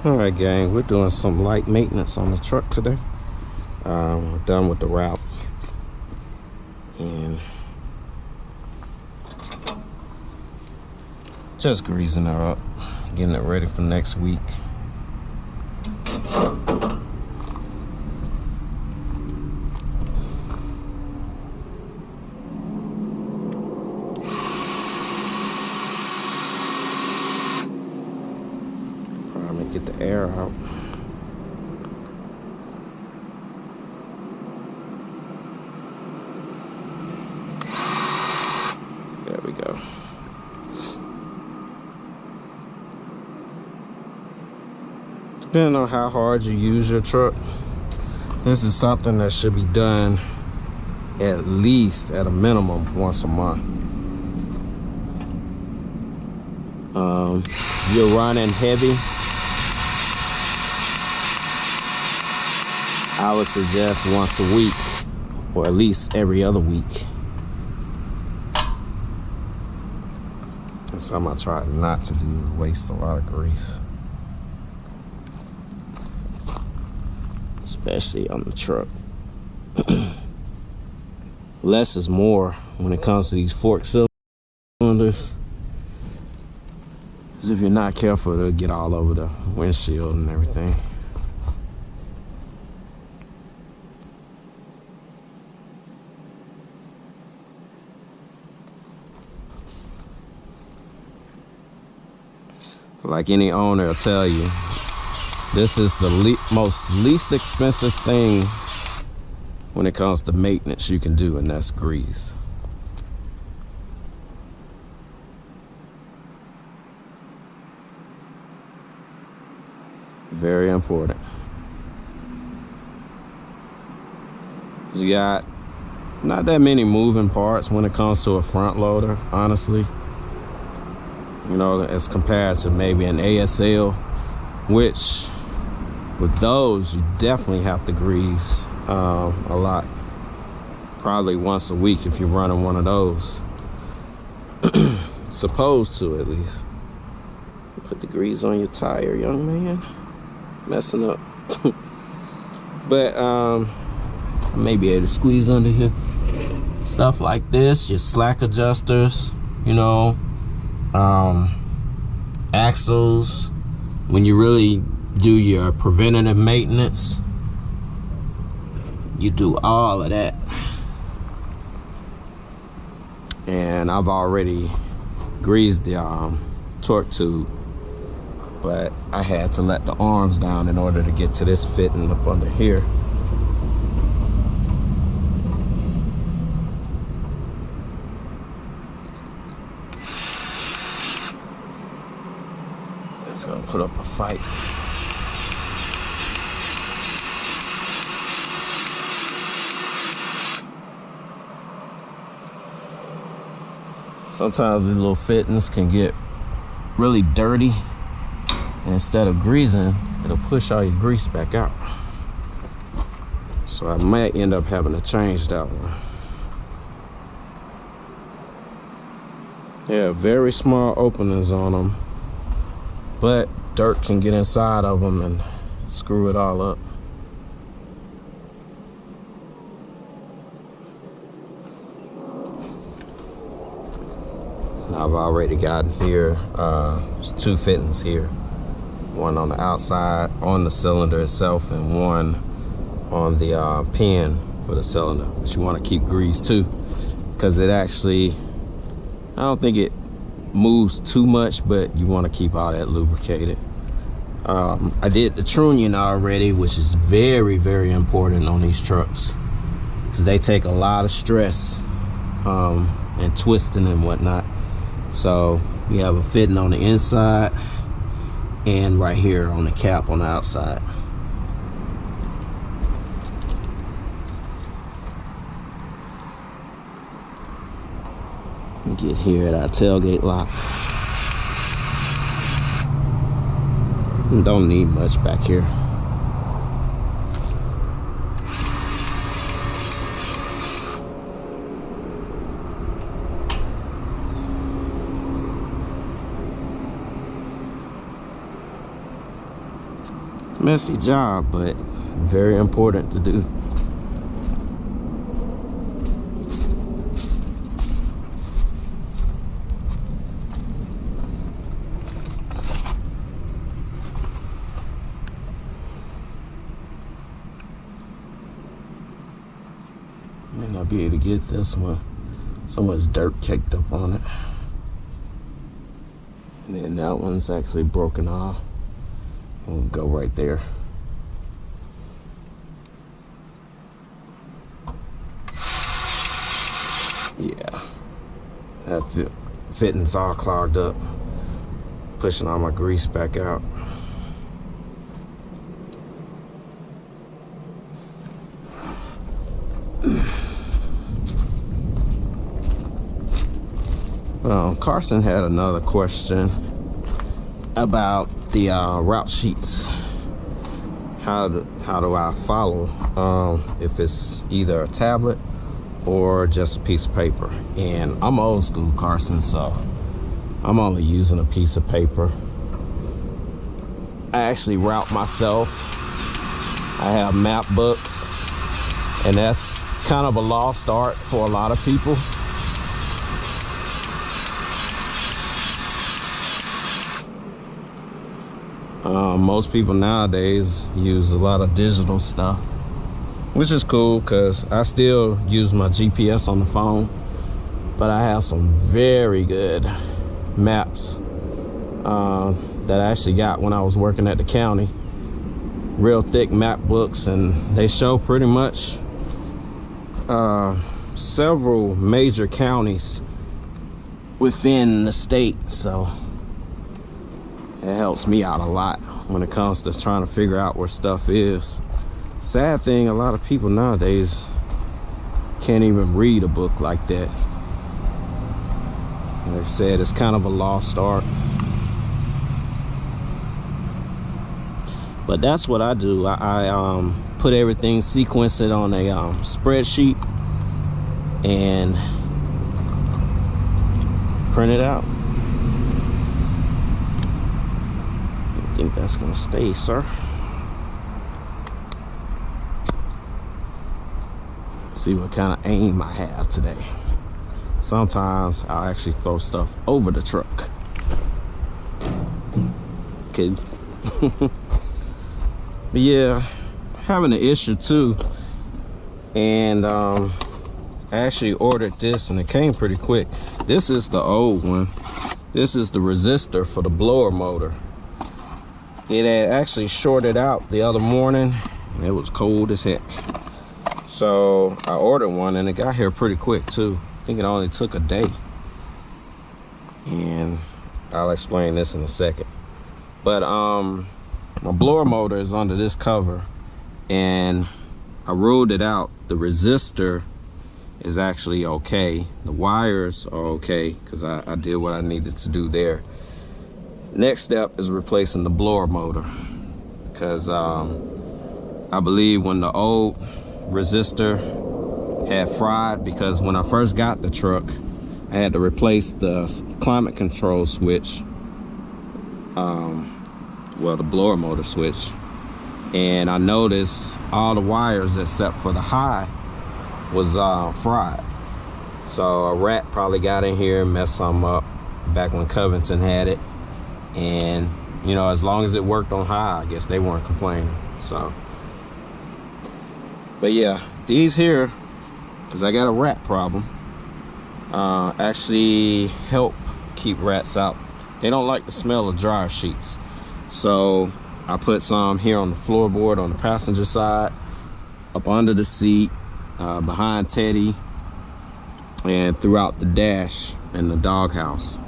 Alright gang, we're doing some light maintenance on the truck today. We're done with the route and just greasing her up, getting it ready for next week. Get the air out. There we go. Depending on how hard you use your truck, this is something that should be done at least at a minimum once a month. You're running heavy, I would suggest once a week, or at least every other week. That's something I try not to do, waste a lot of grease. Especially on the truck. Less is more when it comes to these fork cylinders. Because if you're not careful, it'll get all over the windshield and everything. Like any owner will tell you, this is the least expensive thing when it comes to maintenance you can do, and that's grease. Very important. You got not that many moving parts when it comes to a front loader, honestly. You know, as compared to maybe an ASL, which with those you definitely have to grease a lot, probably once a week if you're running one of those. Supposed to, at least. Put the grease on your tire, young man. Messing up. But maybe able to squeeze under here. Stuff like this, your slack adjusters, you know, axles. When you really do your preventative maintenance, you do all of that. And I've already greased the torque tube, but I had to let the arms down in order to get to this fitting up under here. It's gonna put up a fight. Sometimes these little fittings can get really dirty, and instead of greasing, it'll push all your grease back out. So I might end up having to change that one. Yeah, very small openings on them, but dirt can get inside of them and screw it all up. I've already gotten here, there's two fittings here. One on the outside, on the cylinder itself, and one on the pin for the cylinder. But you want to keep grease too, because it actually, I don't think it moves too much, but you want to keep all that lubricated. I did the trunnion already, which is very, very important on these trucks, because they take a lot of stress and twisting and whatnot. So we have a fitting on the inside and right here on the cap on the outside. Get here at our tailgate lock. Don't need much back here. Messy job, but very important to do. May not be able to get this one. So much dirt caked up on it. And then that one's actually broken off. We'll go right there. Yeah. That fitting's all clogged up. Pushing all my grease back out. Carson had another question about the route sheets. How do I follow if it's either a tablet or just a piece of paper? And I'm old school, Carson, so I'm only using a piece of paper. I actually route myself. I have map books, and that's kind of a lost art for a lot of people. Most people nowadays use a lot of digital stuff, which is cool because I still use my GPS on the phone, but I have some very good maps that I actually got when I was working at the county. Real thick map books, and they show pretty much several major counties within the state, so it helps me out a lot when it comes to trying to figure out where stuff is. Sad thing, a lot of people nowadays can't even read a book like that. Like I said, it's kind of a lost art. But that's what I do. I put everything, sequence it on a spreadsheet, and print it out. I think that's gonna stay, sir. See what kind of aim I have today. Sometimes I'll actually throw stuff over the truck. Okay. But yeah, having an issue too. And I actually ordered this and it came pretty quick. This is the old one. This is the resistor for the blower motor. It had actually shorted out the other morning and it was cold as heck. So I ordered one and it got here pretty quick too. I think it only took a day. And I'll explain this in a second. But my blower motor is under this cover and I ruled it out. The resistor is actually okay. The wires are okay because I did what I needed to do there. Next step is replacing the blower motor because I believe when the old resistor had fried, because when I first got the truck I had to replace the climate control switch, well, the blower motor switch, and I noticed all the wires except for the high was fried. So a rat probably got in here and messed something up back when Covington had it. And you know, as long as it worked on high, I guess they weren't complaining. So, but yeah, these here, because I got a rat problem, actually help keep rats out. They don't like the smell of dryer sheets. So I put some here on the floorboard on the passenger side, up under the seat, behind Teddy, and throughout the dash in the doghouse.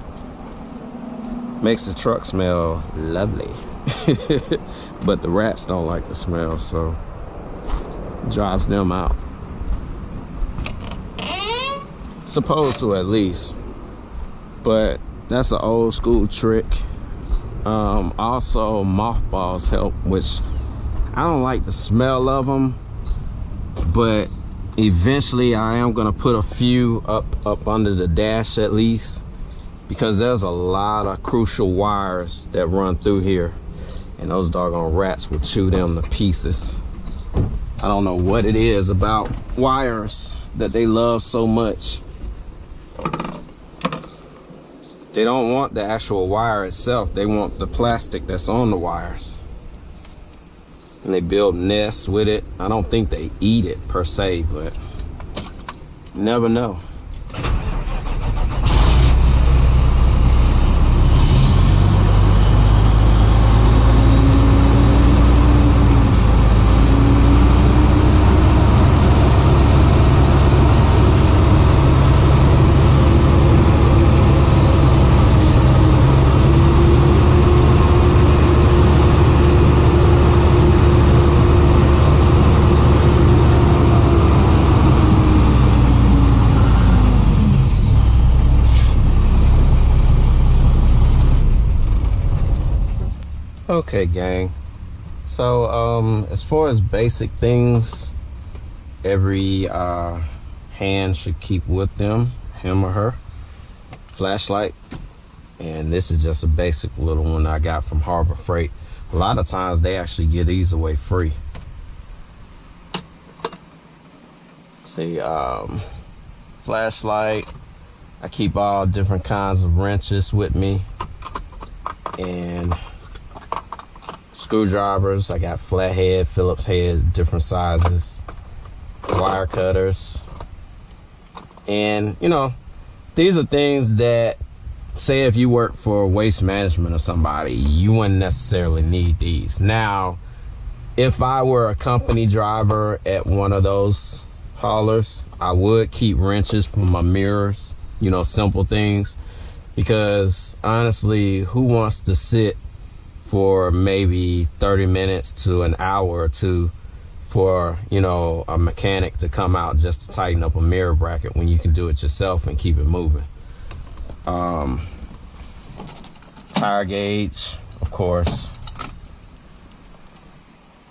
Makes the truck smell lovely. But the rats don't like the smell, so drives them out. Supposed to, at least. But that's an old school trick. Also mothballs help, which I don't like the smell of them, but eventually I am gonna put a few up under the dash at least, because there's a lot of crucial wires that run through here, and those doggone rats would chew them to pieces. I don't know what it is about wires that they love so much. They don't want the actual wire itself. They want the plastic that's on the wires. And they build nests with it. I don't think they eat it per se, but you never know. Okay, gang. So as far as basic things, every hand should keep with them, him or her. Flashlight, and this is just a basic little one I got from Harbor Freight. A lot of times they actually give these away free. See, flashlight. I keep all different kinds of wrenches with me, and screwdrivers. I got flathead, Phillips head, different sizes, wire cutters. And you know, these are things that, say if you work for waste management or somebody, you wouldn't necessarily need these. Now, if I were a company driver at one of those haulers, I would keep wrenches for my mirrors, you know, simple things, because honestly, who wants to sit for maybe 30 minutes to an hour or two for, you know, a mechanic to come out just to tighten up a mirror bracket when you can do it yourself and keep it moving. Tire gauge, of course.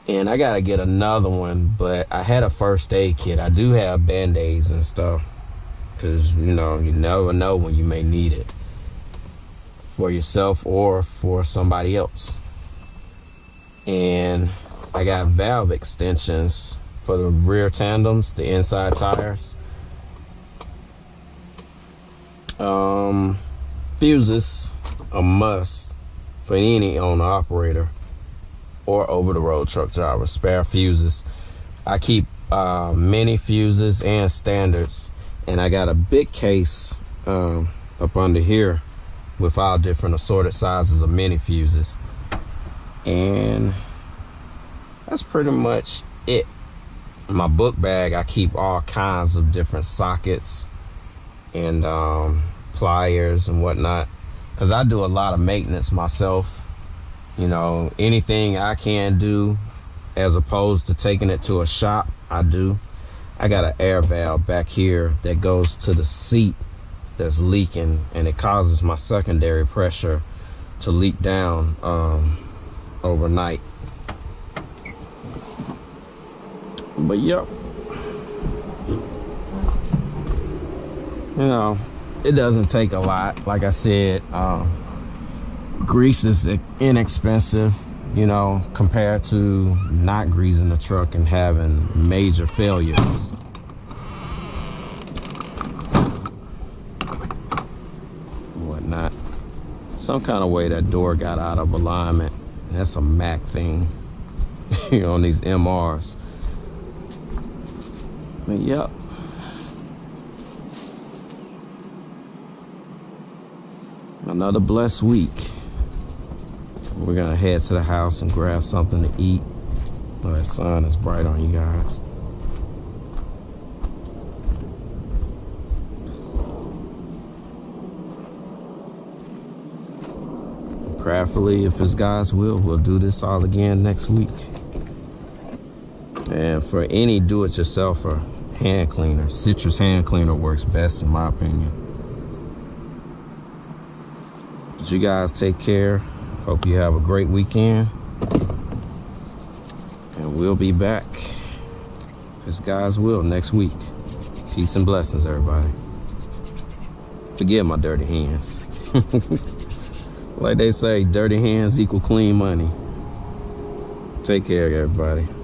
And I gotta get another one, but I had a first aid kit. I do have band-aids and stuff, because, you know, you never know when you may need it for yourself or for somebody else. And I got valve extensions for the rear tandems, the inside tires. Fuses, a must for any owner operator or over the road truck driver. Spare fuses. I keep mini fuses and standards, and I got a big case up under here with all different assorted sizes of mini fuses. And that's pretty much it. In my book bag, I keep all kinds of different sockets and pliers and whatnot, because I do a lot of maintenance myself. You know, anything I can do as opposed to taking it to a shop, I do. I got an air valve back here that goes to the seat that's leaking, and it causes my secondary pressure to leak down overnight. But yep, you know, it doesn't take a lot. Like I said, grease is inexpensive, you know, compared to not greasing the truck and having major failures. Whatnot. Some kind of way that door got out of alignment. That's a Mac thing on these MRs. But yep. Another blessed week. We're gonna head to the house and grab something to eat. Oh, that sun is bright on you guys. Prayerfully, if it's God's will, we'll do this all again next week. And for any do-it-yourselfer hand cleaner, Citrus hand cleaner works best in my opinion. But you guys take care. Hope you have a great weekend. And we'll be back, if it's God's will, next week. Peace and blessings, everybody. Forgive my dirty hands. Like they say, dirty hands equal clean money. Take care, everybody.